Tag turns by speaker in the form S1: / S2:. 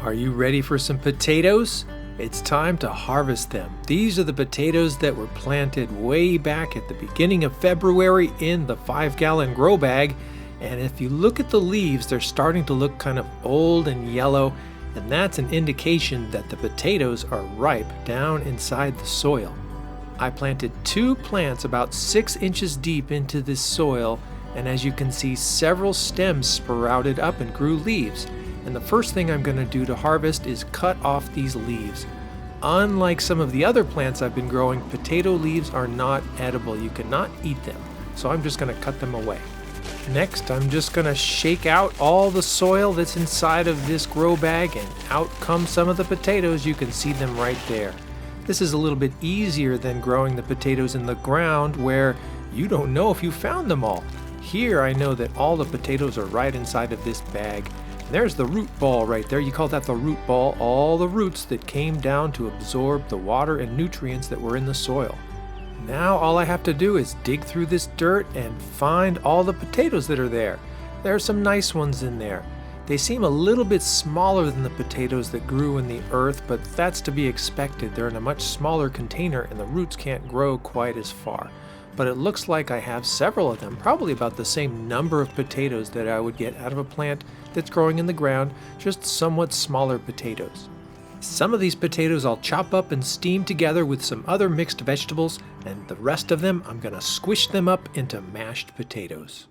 S1: Are you ready for some potatoes? It's time to harvest them. These are the potatoes that were planted way back at the beginning of February in the 5-gallon grow bag. And if you look at the leaves, they're starting to look kind of old and yellow, and that's an indication that the potatoes are ripe down inside the soil. I planted 2 plants about 6 inches deep into this soil, and as you can see, several stems sprouted up and grew leaves. And the first thing I'm going to do to harvest is cut off these leaves. Unlike some of the other plants I've been growing, potato leaves are not edible. You cannot eat them, so I'm just going to cut them away. Next, I'm just going to shake out all the soil that's inside of this grow bag, and out come some of the potatoes. You can see them right there. This is a little bit easier than growing the potatoes in the ground where you don't know if you found them all. Here I know that all the potatoes are right inside of this bag. There's the root ball right there. You call that the root ball, all the roots that came down to absorb the water and nutrients that were in the soil. Now all I have to do is dig through this dirt and find all the potatoes that are there. There are some nice ones in there. They seem a little bit smaller than the potatoes that grew in the earth, but that's to be expected. They're in a much smaller container and the roots can't grow quite as far. But it looks like I have several of them, probably about the same number of potatoes that I would get out of a plant that's growing in the ground, just somewhat smaller potatoes. Some of these potatoes I'll chop up and steam together with some other mixed vegetables, and the rest of them I'm going to squish them up into mashed potatoes.